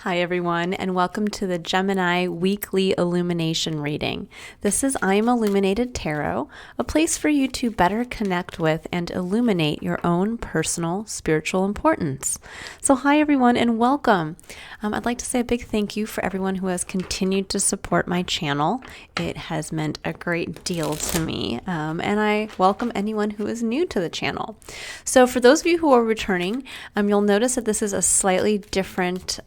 Hi everyone, and welcome to the Gemini Weekly Illumination Reading. This is I Am Illuminated Tarot, a place for you to better connect with and illuminate your own personal spiritual importance. So hi everyone and welcome. I'd like to say a big thank you for everyone who has continued to support my channel. It has meant a great deal to me, and I welcome anyone who is new to the channel. So for those of you who are returning, you'll notice that this is a slightly different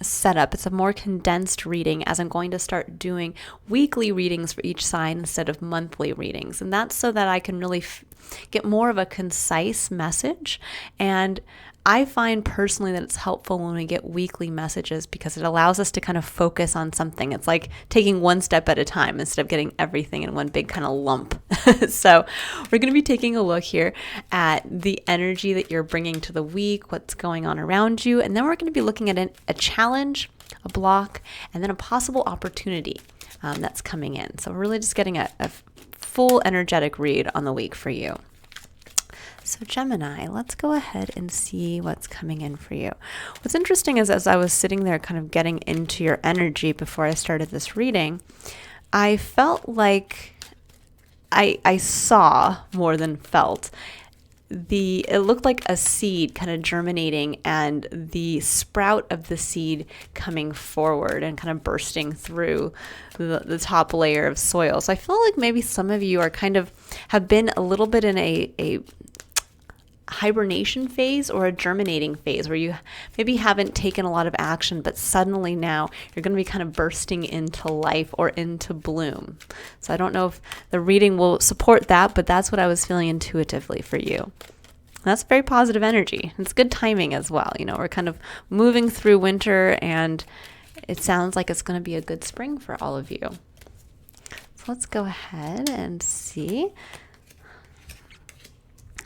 setup. It's a more condensed reading, as I'm going to start doing weekly readings for each sign instead of monthly readings. And that's so that I can really get more of a concise message. And I find personally that it's helpful when we get weekly messages because it allows us to kind of focus on something. It's like taking one step at a time instead of getting everything in one big kind of lump. So we're going to be taking a look here at the energy that you're bringing to the week, what's going on around you, and then we're going to be looking at a challenge, a block, and then a possible opportunity that's coming in. So we're really just getting a full energetic read on the week for you. So Gemini, let's go ahead and see what's coming in for you. What's interesting is as I was sitting there kind of getting into your energy before I started this reading, I felt like I saw more than felt. It looked like a seed kind of germinating and the sprout of the seed coming forward and kind of bursting through the top layer of soil. So I feel like maybe some of you are have been a little bit in a hibernation phase or a germinating phase where you maybe haven't taken a lot of action, but suddenly now you're going to be kind of bursting into life or into bloom. So I don't know if the reading will support that, but that's what I was feeling intuitively for you. That's very positive energy. It's good timing as well. You know, we're kind of moving through winter and it sounds like it's going to be a good spring for all of you. So let's go ahead and see.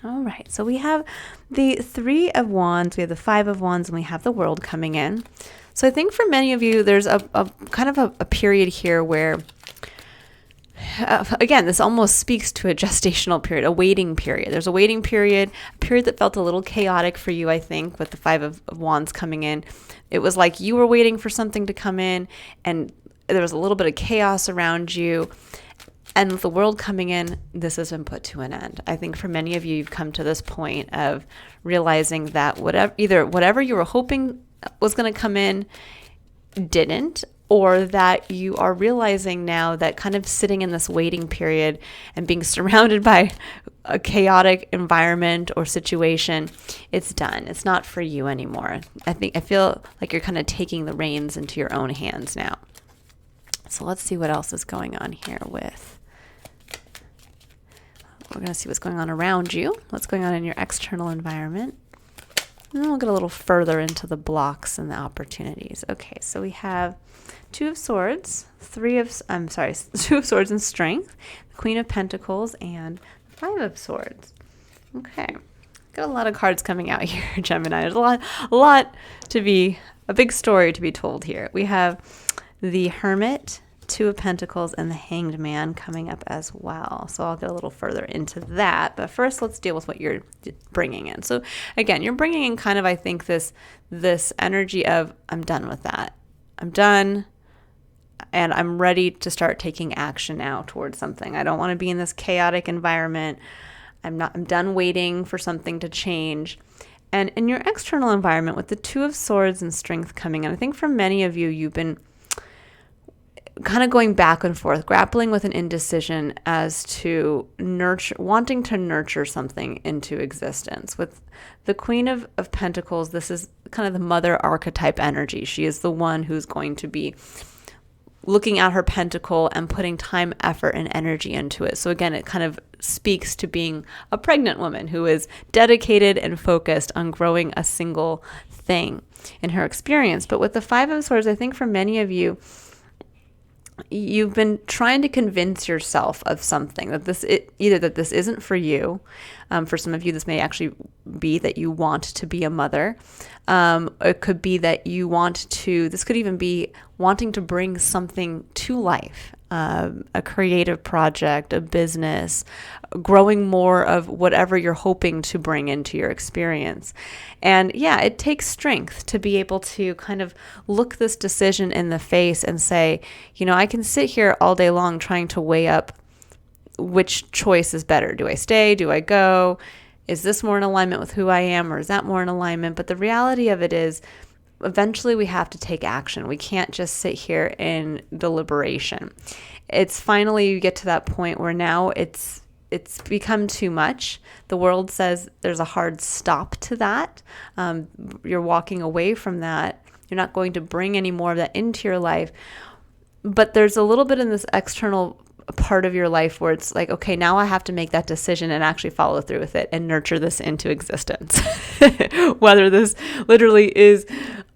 All right, so we have the Three of Wands, we have the Five of Wands, and we have the World coming in. So I think for many of you, there's a kind of a period here where, again, this almost speaks to a gestational period, a waiting period. There's a waiting period, a period that felt a little chaotic for you, I think, with the Five of Wands coming in. It was like you were waiting for something to come in, and there was a little bit of chaos around you. And with the World coming in, this has been put to an end. I think for many of you, you've come to this point of realizing that whatever you were hoping was going to come in didn't, or that you are realizing now that kind of sitting in this waiting period and being surrounded by a chaotic environment or situation, it's done. It's not for you anymore. I feel like you're kind of taking the reins into your own hands now. So let's see what else is going on here we're going to see what's going on around you, what's going on in your external environment. And then we'll get a little further into the blocks and the opportunities. Okay, so we have Two of Swords, Two of Swords and Strength, the Queen of Pentacles, and the Five of Swords. Okay, got a lot of cards coming out here, Gemini. There's a big story to be told here. We have the Hermit, Two of Pentacles, and the Hanged Man coming up as well. So I'll get a little further into that. But first, let's deal with what you're bringing in. So again, you're bringing in kind of, I think, this energy of, I'm done with that. I'm done, and I'm ready to start taking action now towards something. I don't want to be in this chaotic environment. I'm done waiting for something to change. And in your external environment, with the Two of Swords and Strength coming in, I think for many of you, you've been kind of going back and forth, grappling with an indecision as to wanting to nurture something into existence. With the Queen of Pentacles, this is kind of the mother archetype energy. She is the one who's going to be looking at her pentacle and putting time, effort, and energy into it. So again, it kind of speaks to being a pregnant woman who is dedicated and focused on growing a single thing in her experience. But with the Five of Swords, I think for many of you, you've been trying to convince yourself of something, that this isn't for you. For some of you, this may actually be that you want to be a mother. It could be that this could even be wanting to bring something to life. a creative project, a business, growing more of whatever you're hoping to bring into your experience. And yeah, it takes strength to be able to kind of look this decision in the face and say, I can sit here all day long trying to weigh up which choice is better. Do I stay? Do I go? Is this more in alignment with who I am, or is that more in alignment? But the reality of it is, eventually we have to take action. We can't just sit here in deliberation. It's finally, you get to that point where now it's become too much. The world says there's a hard stop to that. You're walking away from that. You're not going to bring any more of that into your life. But there's a little bit in this external part of your life where it's like, okay, now I have to make that decision and actually follow through with it and nurture this into existence. Whether this literally is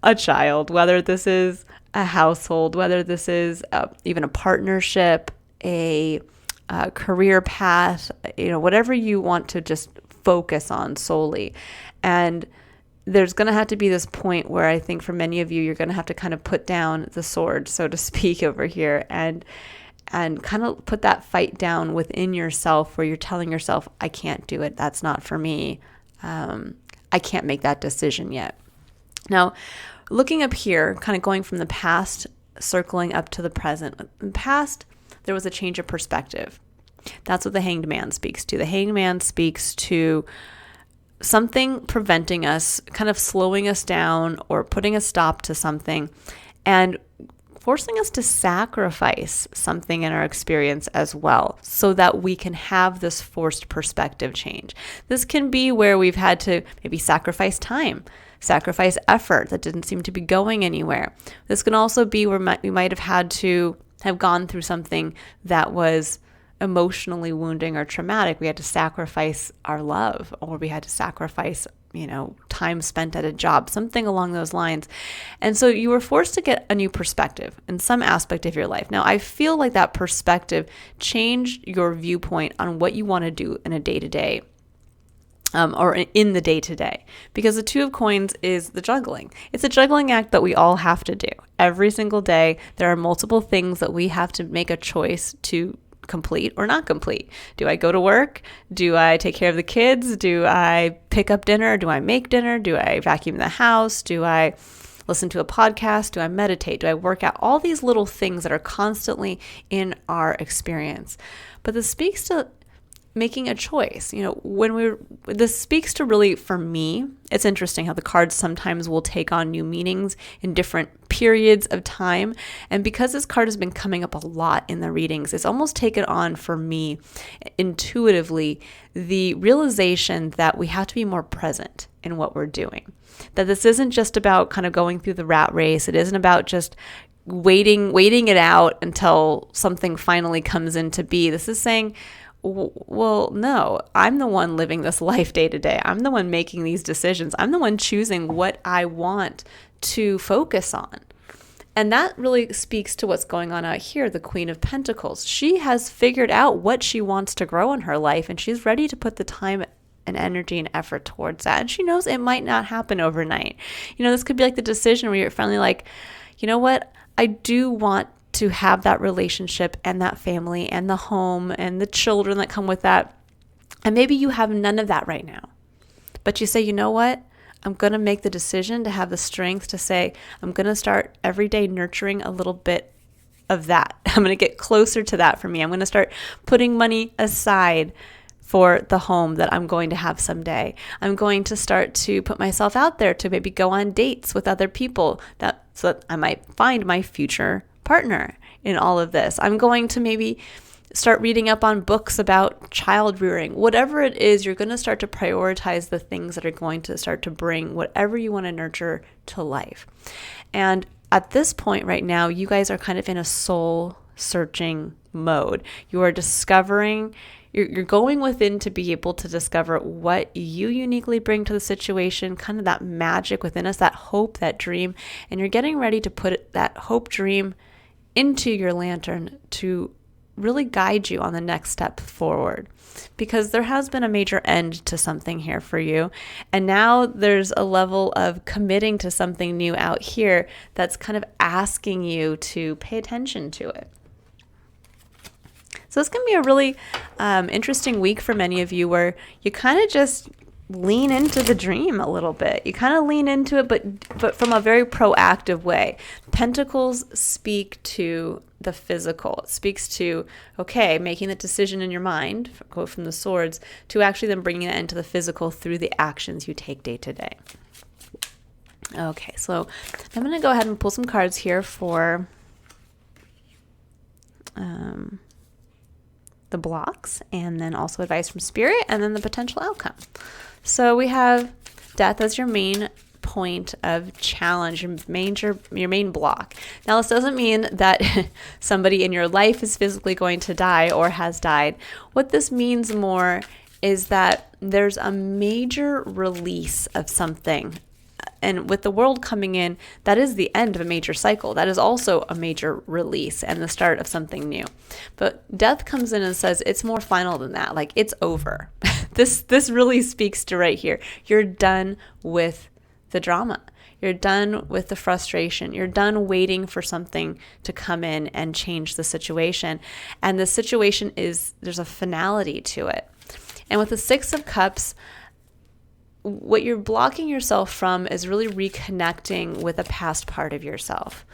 a child, whether this is a household, whether this is even a partnership, a career path, whatever you want to just focus on solely. And there's going to have to be this point where I think for many of you, you're going to have to kind of put down the sword, so to speak, over here and kind of put that fight down within yourself where you're telling yourself, I can't do it. That's not for me. I can't make that decision yet. Now, looking up here, kind of going from the past, circling up to the present. In the past, there was a change of perspective. That's what the Hanged Man speaks to. The Hanged Man speaks to something preventing us, kind of slowing us down or putting a stop to something and forcing us to sacrifice something in our experience as well so that we can have this forced perspective change. This can be where we've had to maybe sacrifice time, sacrifice effort that didn't seem to be going anywhere. This can also be where we might have had to have gone through something that was emotionally wounding or traumatic. We had to sacrifice our love, or we had to sacrifice time spent at a job, something along those lines. And so you were forced to get a new perspective in some aspect of your life. Now, I feel like that perspective changed your viewpoint on what you want to do in a day-to-day, or in the day-to-day, because the Two of Coins is the juggling. It's a juggling act that we all have to do. Every single day, there are multiple things that we have to make a choice to complete or not complete. Do I go to work? Do I take care of the kids? Do I pick up dinner? Do I make dinner? Do I vacuum the house? Do I listen to a podcast? Do I meditate? Do I work out? All these little things that are constantly in our experience. But this speaks to making a choice. This speaks to, really, for me, it's interesting how the cards sometimes will take on new meanings in different periods of time. And because this card has been coming up a lot in the readings, it's almost taken on, for me, intuitively, the realization that we have to be more present in what we're doing. That this isn't just about kind of going through the rat race. It isn't about just waiting it out until something finally comes into be. This is saying, well, no, I'm the one living this life day to day. I'm the one making these decisions. I'm the one choosing what I want to focus on. And that really speaks to what's going on out here, the Queen of Pentacles. She has figured out what she wants to grow in her life, and she's ready to put the time and energy and effort towards that. And she knows it might not happen overnight. This could be like the decision where you're finally like, you know what? I do want to have that relationship and that family and the home and the children that come with that. And maybe you have none of that right now. But you say, you know what? I'm going to make the decision to have the strength to say, I'm going to start every day nurturing a little bit of that. I'm going to get closer to that for me. I'm going to start putting money aside for the home that I'm going to have someday. I'm going to start to put myself out there to maybe go on dates with other people so that I might find my future partner in all of this. I'm going to maybe start reading up on books about child rearing. Whatever it is, you're going to start to prioritize the things that are going to start to bring whatever you want to nurture to life. And at this point right now, you guys are kind of in a soul searching mode. You are discovering, you're going within to be able to discover what you uniquely bring to the situation, kind of that magic within us, that hope, that dream. And you're getting ready to put that hope, dream into your lantern to really guide you on the next step forward, because there has been a major end to something here for you. And now there's a level of committing to something new out here that's kind of asking you to pay attention to it. So it's going to be a really interesting week for many of you where you kind of just lean into the dream a little bit. You kind of lean into it, but from a very proactive way. Pentacles speak to the physical. It speaks to, okay, making the decision in your mind, go from the swords, to actually then bringing that into the physical through the actions you take day to day. Okay, so I'm going to go ahead and pull some cards here for the blocks, and then also advice from spirit, and then the potential outcome. So we have death as your main point of challenge, your main block. Now, this doesn't mean that somebody in your life is physically going to die or has died. What this means more is that there's a major release of something. And with the world coming in, that is the end of a major cycle. That is also a major release and the start of something new. But death comes in and says it's more final than that. Like, it's over. This really speaks to right here. You're done with the drama. You're done with the frustration. You're done waiting for something to come in and change the situation. And the situation there's a finality to it. And with the Six of Cups, what you're blocking yourself from is really reconnecting with a past part of yourself.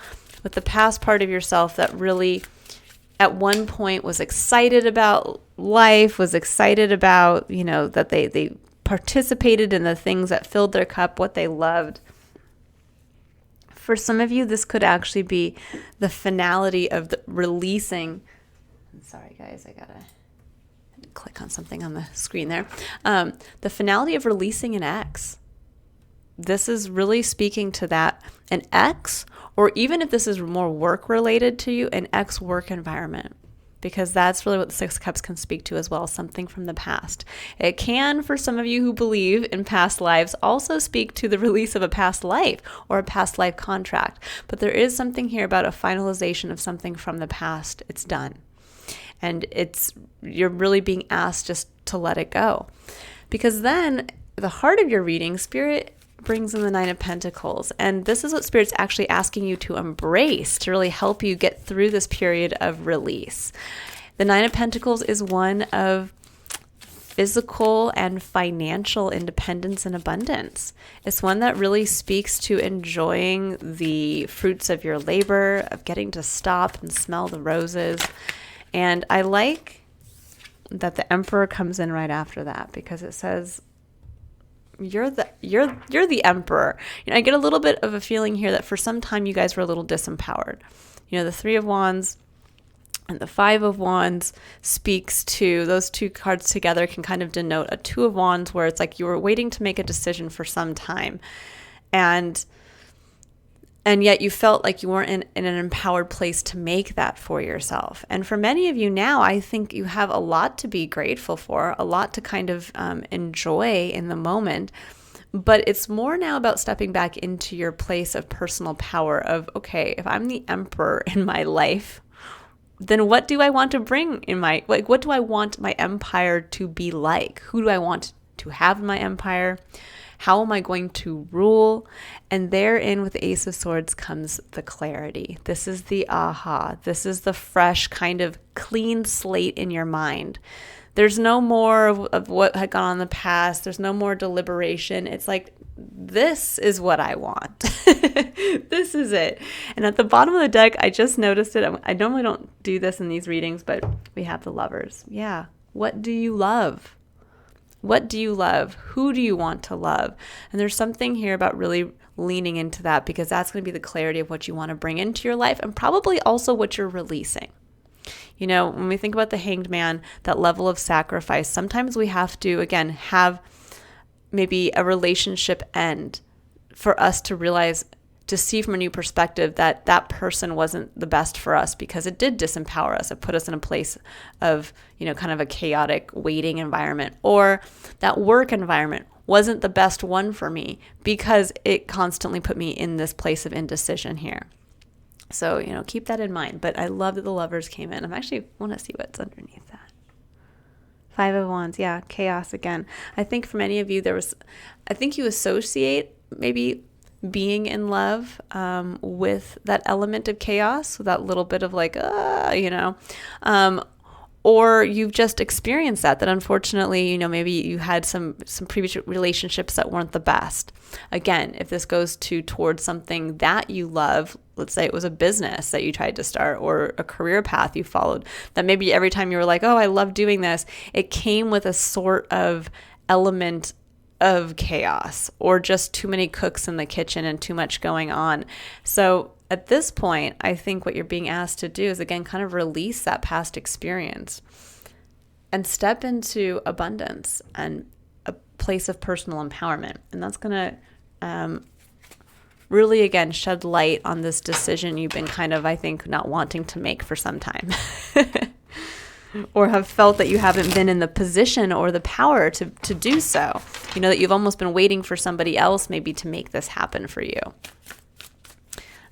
With the past part of yourself that really at one point was excited about life, was excited about, that they participated in the things that filled their cup, what they loved. For some of you, this could actually be the finality of the releasing. Sorry, guys, I gotta click on something on the screen there. The finality of releasing an ex. This is really speaking to that. An ex, or even if this is more work related to you, an ex work environment. Because that's really what the Six of Cups can speak to as well, something from the past. It can, for some of you who believe in past lives, also speak to the release of a past life or a past life contract. But there is something here about a finalization of something from the past. It's done. And you're really being asked just to let it go. Because then the heart of your reading, Spirit brings in the Nine of Pentacles. And this is what Spirit's actually asking you to embrace to really help you get through this period of release. The Nine of Pentacles is one of physical and financial independence and abundance. It's one that really speaks to enjoying the fruits of your labor, of getting to stop and smell the roses. And I like that the Emperor comes in right after that, because it says you're the Emperor. I get a little bit of a feeling here that for some time you guys were a little disempowered. The Three of Wands and the Five of Wands speaks to, those two cards together can kind of denote a Two of Wands, where it's like you were waiting to make a decision for some time. And yet you felt like you weren't in an empowered place to make that for yourself. And for many of you now, I think you have a lot to be grateful for, a lot to kind of enjoy in the moment. But it's more now about stepping back into your place of personal power of, okay, if I'm the Emperor in my life, then what do I want to bring in what do I want my empire to be like? Who do I want to have in my empire? How am I going to rule? And therein with the Ace of Swords comes the clarity. This is the aha. This is the fresh kind of clean slate in your mind. There's no more of what had gone on in the past. There's no more deliberation. It's like, this is what I want. This is it. And at the bottom of the deck, I just noticed it. I normally don't do this in these readings, but we have the Lovers. Yeah. What do you love? What do you love? Who do you want to love? And there's something here about really leaning into that, because that's going to be the clarity of what you want to bring into your life, and probably also what you're releasing. When we think about the Hanged Man, that level of sacrifice, sometimes we have to, again, have maybe a relationship end for us to realize, to see from a new perspective that that person wasn't the best for us, because it did disempower us. It put us in a place of, kind of a chaotic waiting environment, or that work environment wasn't the best one for me because it constantly put me in this place of indecision here. So, keep that in mind. But I love that the Lovers came in. I actually want to see what's underneath that. Five of Wands. Yeah. Chaos again. I think for many of you, I think you associate maybe being in love with that element of chaos, with that little bit of like, or you've just experienced that unfortunately, maybe you had some previous relationships that weren't the best. Again, if this goes towards something that you love, let's say it was a business that you tried to start or a career path you followed, that maybe every time you were like, oh, I love doing this, it came with a sort of element of chaos or just too many cooks in the kitchen and too much going on. So at this point, I think what you're being asked to do is, again, kind of release that past experience and step into abundance and a place of personal empowerment. And that's going to really, again, shed light on this decision you've been kind of, I think, not wanting to make for some time. Or have felt that you haven't been in the position or the power to do so. That you've almost been waiting for somebody else maybe to make this happen for you.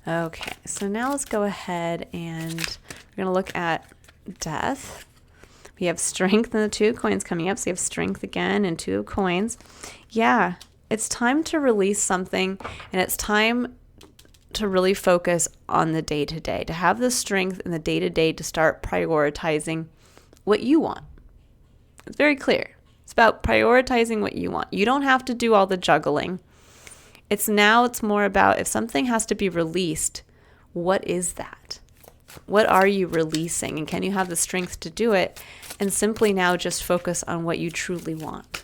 Okay, so now let's go ahead and we're going to look at death. We have strength and the Two of Coins coming up. So you have strength again and Two of Coins. Yeah, it's time to release something, and it's time to really focus on the day-to-day, to have the strength in the day-to-day to start prioritizing what you want. It's very clear. It's about prioritizing what you want. You don't have to do all the juggling. It's more about, if something has to be released, what is that? What are you releasing? And can you have the strength to do it? And simply now just focus on what you truly want.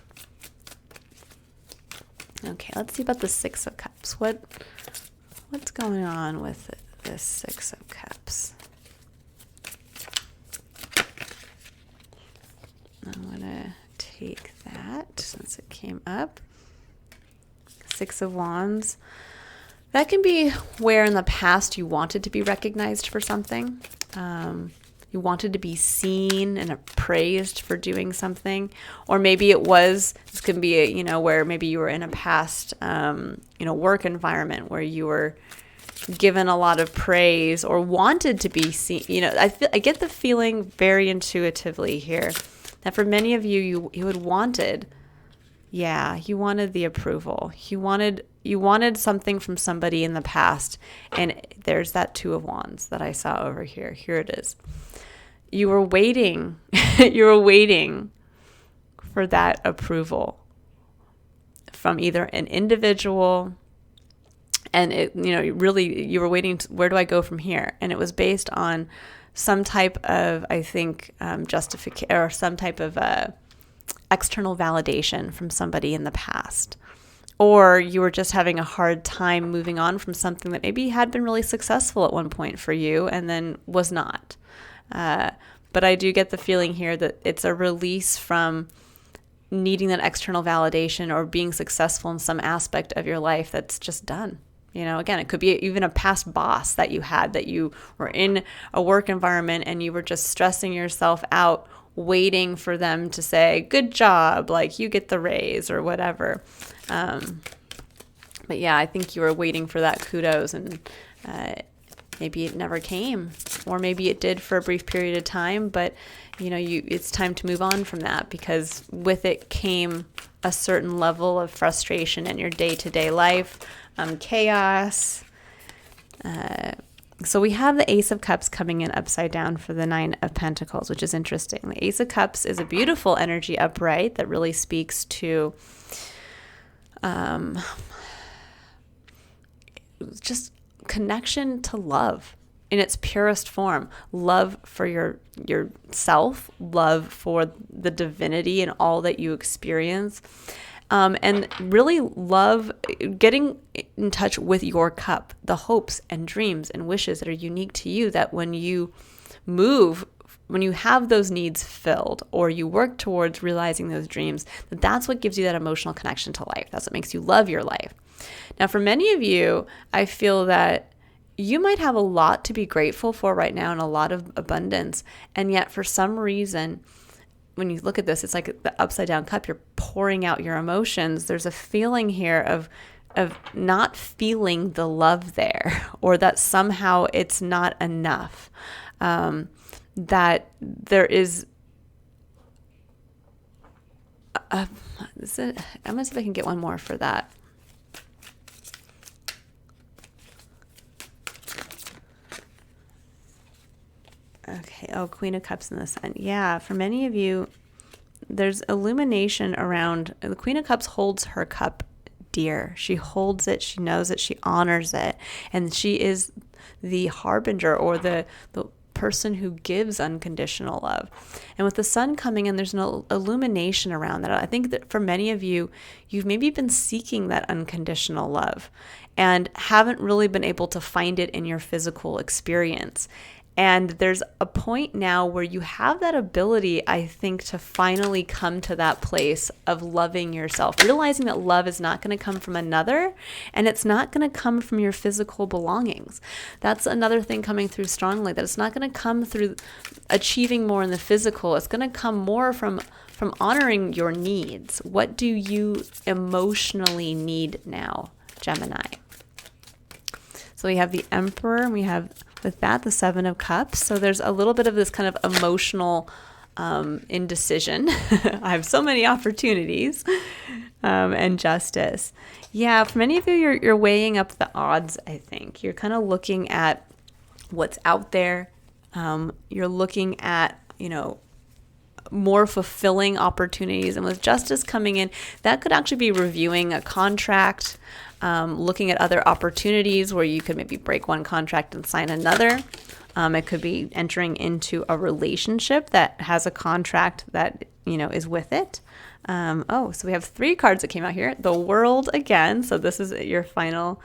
Okay, let's see about the Six of Cups. What's going on with this Six of Cups? I'm going to take that since it came up. Six of Wands. That can be where in the past you wanted to be recognized for something. You wanted to be seen and appraised for doing something. Or maybe this can be, where maybe you were in a past, work environment where you were given a lot of praise or wanted to be seen. I get the feeling very intuitively here that for many of you, you had wanted, you wanted the approval. You wanted something from somebody in the past. And there's that Two of Wands that I saw over here. Here it is. You were waiting. You were waiting for that approval from either an individual, and you were waiting. Where do I go from here? And it was based on some type of, I think, justification or some type of external validation from somebody in the past. Or you were just having a hard time moving on from something that maybe had been really successful at one point for you and then was not. But I do get the feeling here that it's a release from needing that external validation or being successful in some aspect of your life that's just done. Again, it could be even a past boss that you had, that you were in a work environment and you were just stressing yourself out, waiting for them to say, good job, like you get the raise or whatever. But yeah, I think you were waiting for that kudos, and maybe it never came, or maybe it did for a brief period of time, but it's time to move on from that, because with it came a certain level of frustration in your day-to-day life, chaos. So we have the Ace of Cups coming in upside down for the Nine of Pentacles, which is interesting. The Ace of Cups is a beautiful energy upright that really speaks to just connection to love in its purest form. Love for yourself, love for the divinity and all that you experience. And really love getting in touch with your cup, the hopes and dreams and wishes that are unique to you, that when you have those needs filled or you work towards realizing those dreams, that's what gives you that emotional connection to life. That's what makes you love your life. Now, for many of you, I feel that you might have a lot to be grateful for right now and a lot of abundance. And yet for some reason, when you look at this, it's like the upside down cup. You're pouring out your emotions. There's a feeling here of not feeling the love there, or that somehow it's not enough. That there is. I'm gonna see if I can get one more for that. Okay. Oh, Queen of Cups in the Sun. Yeah. For many of you, there's illumination around. The Queen of Cups holds her cup dear. She holds it. She knows it. She honors it. And she is the harbinger, or the person who gives unconditional love. And with the sun coming in, there's an illumination around that. I think that for many of you, you've maybe been seeking that unconditional love and haven't really been able to find it in your physical experience. And there's a point now where you have that ability, I think, to finally come to that place of loving yourself, realizing that love is not going to come from another, and it's not going to come from your physical belongings. That's another thing coming through strongly, that it's not going to come through achieving more in the physical. It's going to come more from honoring your needs. What do you emotionally need now, Gemini? So we have the Emperor, and we have with that, the Seven of Cups. So there's a little bit of this kind of emotional indecision. I have so many opportunities, and Justice. Yeah, for many of you, you're weighing up the odds, I think. You're kind of looking at what's out there. You're looking at, more fulfilling opportunities. And with Justice coming in, that could actually be reviewing a contract, looking at other opportunities where you could maybe break one contract and sign another. It could be entering into a relationship that has a contract that, is with it. So we have 3 cards that came out here. The World again. So this is your final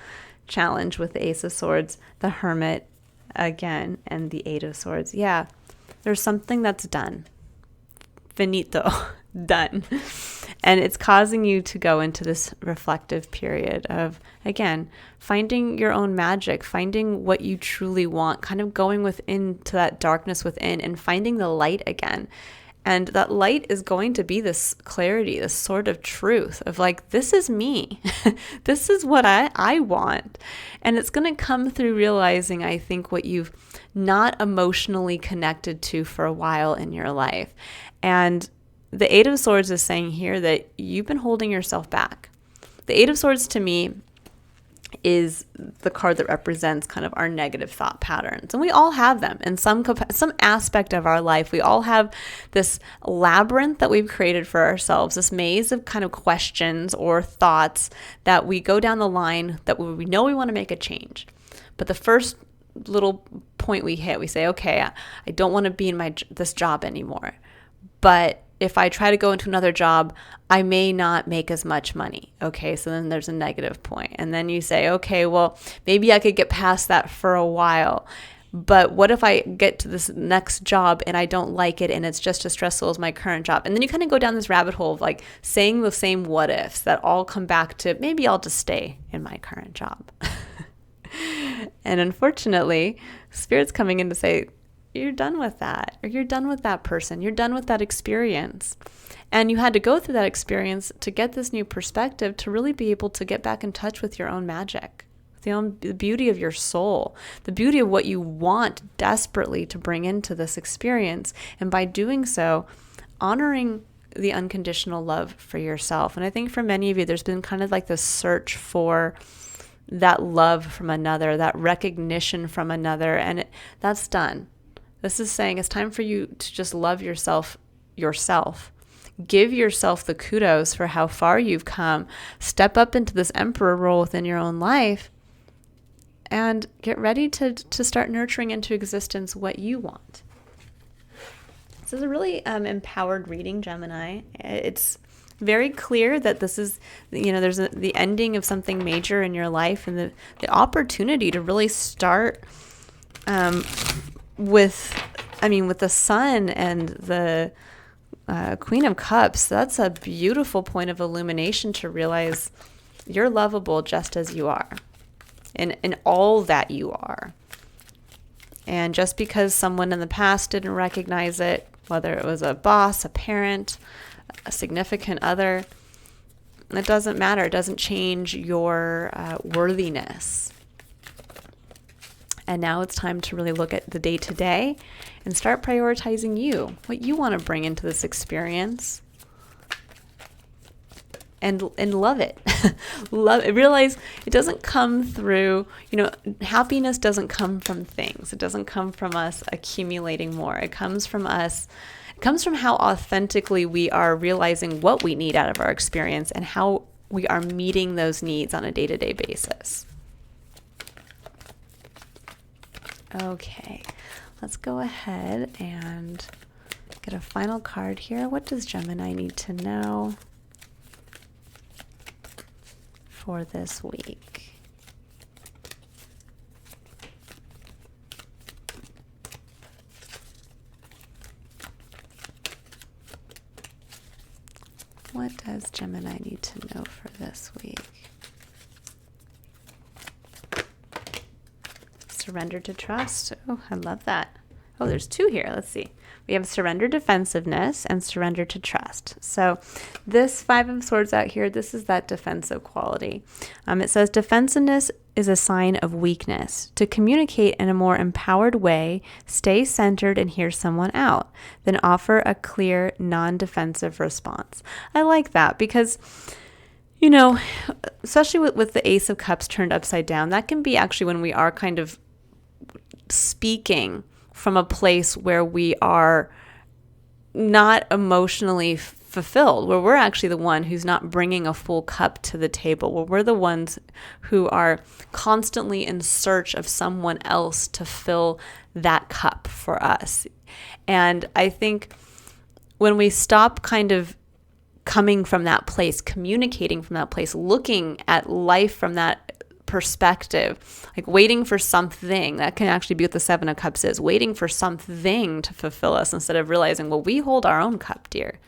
challenge with the Ace of Swords, the Hermit again, and the Eight of Swords. Yeah, there's something that's done. Finito. Done. And it's causing you to go into this reflective period of, again, finding your own magic, finding what you truly want, kind of going within to that darkness within and finding the light again. And that light is going to be this clarity, this sort of truth of like, this is me. This is what I want. And it's going to come through realizing, I think, what you've not emotionally connected to for a while in your life. And the Eight of Swords is saying here that you've been holding yourself back. The Eight of Swords to me is the card that represents kind of our negative thought patterns. And we all have them in some aspect of our life. We all have this labyrinth that we've created for ourselves, this maze of kind of questions or thoughts that we go down the line that we know we want to make a change. But the first little point we hit, we say, okay, I don't want to be in this job anymore. But if I try to go into another job, I may not make as much money. Okay, so then there's a negative point. And then you say, okay, well, maybe I could get past that for a while. But what if I get to this next job and I don't like it and it's just as stressful as my current job? And then you kind of go down this rabbit hole of like saying the same what ifs that all come back to maybe I'll just stay in my current job. And unfortunately, Spirit's coming in to say, you're done with that, or you're done with that person, you're done with that experience. And you had to go through that experience to get this new perspective to really be able to get back in touch with your own magic, the beauty of your soul, the beauty of what you want desperately to bring into this experience. And by doing so, honoring the unconditional love for yourself. And I think for many of you, there's been kind of like this search for that love from another, that recognition from another, and that's done. This is saying it's time for you to just love yourself. Give yourself the kudos for how far you've come. Step up into this emperor role within your own life and get ready to start nurturing into existence what you want. This is a really empowered reading, Gemini. It's very clear that this is, there's the ending of something major in your life and the opportunity to really start with the Sun and the Queen of Cups. That's a beautiful point of illumination to realize you're lovable just as you are, in all that you are. And just because someone in the past didn't recognize it, whether it was a boss, a parent, a significant other, it doesn't matter. It doesn't change your worthiness. And now it's time to really look at the day-to-day and start prioritizing you, what you want to bring into this experience. and love it. Love it. Realize it doesn't come through, happiness doesn't come from things. It doesn't come from us accumulating more. It comes from how authentically we are realizing what we need out of our experience and how we are meeting those needs on a day-to-day basis. Okay, let's go ahead and get a final card here. What does Gemini need to know for this week? What does Gemini need to know for this week? Surrender to trust. Oh, I love that. Oh, there's two here. Let's see. We have surrender defensiveness and surrender to trust. So this Five of Swords out here, this is that defensive quality. It says defensiveness is a sign of weakness. To communicate in a more empowered way, stay centered and hear someone out. Then offer a clear, non-defensive response. I like that because, especially with the Ace of Cups turned upside down, that can be actually when we are kind of speaking from a place where we are not emotionally fulfilled, where we're actually the one who's not bringing a full cup to the table, where we're the ones who are constantly in search of someone else to fill that cup for us. And I think when we stop kind of coming from that place, communicating from that place, looking at life from that perspective, like waiting for something, that can actually be what the Seven of Cups is, waiting for something to fulfill us instead of realizing, well, we hold our own cup, dear.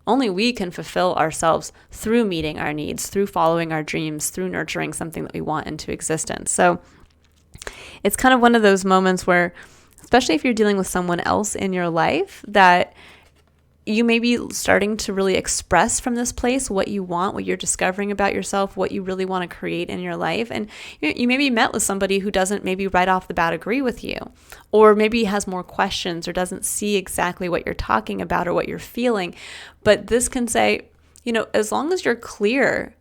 Only we can fulfill ourselves through meeting our needs, through following our dreams, through nurturing something that we want into existence. So it's kind of one of those moments where, especially if you're dealing with someone else in your life, that you may be starting to really express from this place what you want, what you're discovering about yourself, what you really want to create in your life. And you may be met with somebody who doesn't maybe right off the bat agree with you, or maybe has more questions or doesn't see exactly what you're talking about or what you're feeling. But this can say, as long as you're clear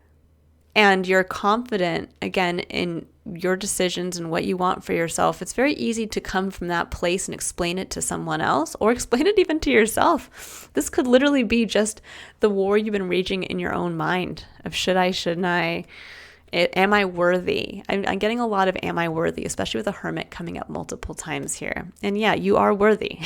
and you're confident, again, in your decisions and what you want for yourself, it's very easy to come from that place and explain it to someone else or explain it even to yourself. This could literally be just the war you've been raging in your own mind of should I, shouldn't I? Am I worthy? I'm getting a lot of am I worthy, especially with the Hermit coming up multiple times here. And yeah, you are worthy.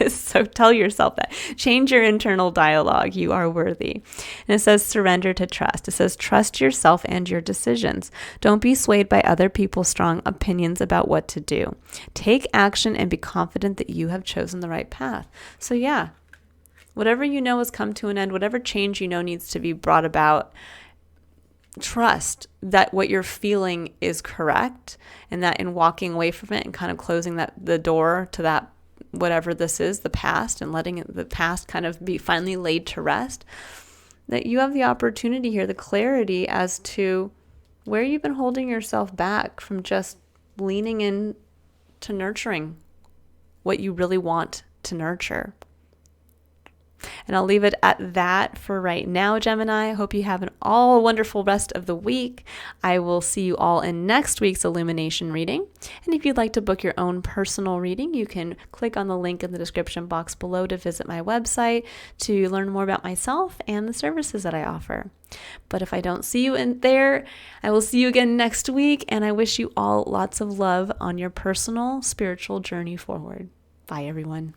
So tell yourself that. Change your internal dialogue. You are worthy. And it says surrender to trust. It says trust yourself and your decisions. Don't be swayed by other people's strong opinions about what to do. Take action and be confident that you have chosen the right path. So yeah, whatever you know has come to an end, whatever change you know needs to be brought about, trust that what you're feeling is correct, and that in walking away from it and kind of closing the door to that, whatever this is, the past, and letting the past kind of be finally laid to rest, that you have the opportunity here, the clarity as to where you've been holding yourself back from just leaning in to nurturing what you really want to nurture. And I'll leave it at that for right now, Gemini. I hope you have an all wonderful rest of the week. I will see you all in next week's Illumination reading. And if you'd like to book your own personal reading, you can click on the link in the description box below to visit my website to learn more about myself and the services that I offer. But if I don't see you in there, I will see you again next week. And I wish you all lots of love on your personal spiritual journey forward. Bye, everyone.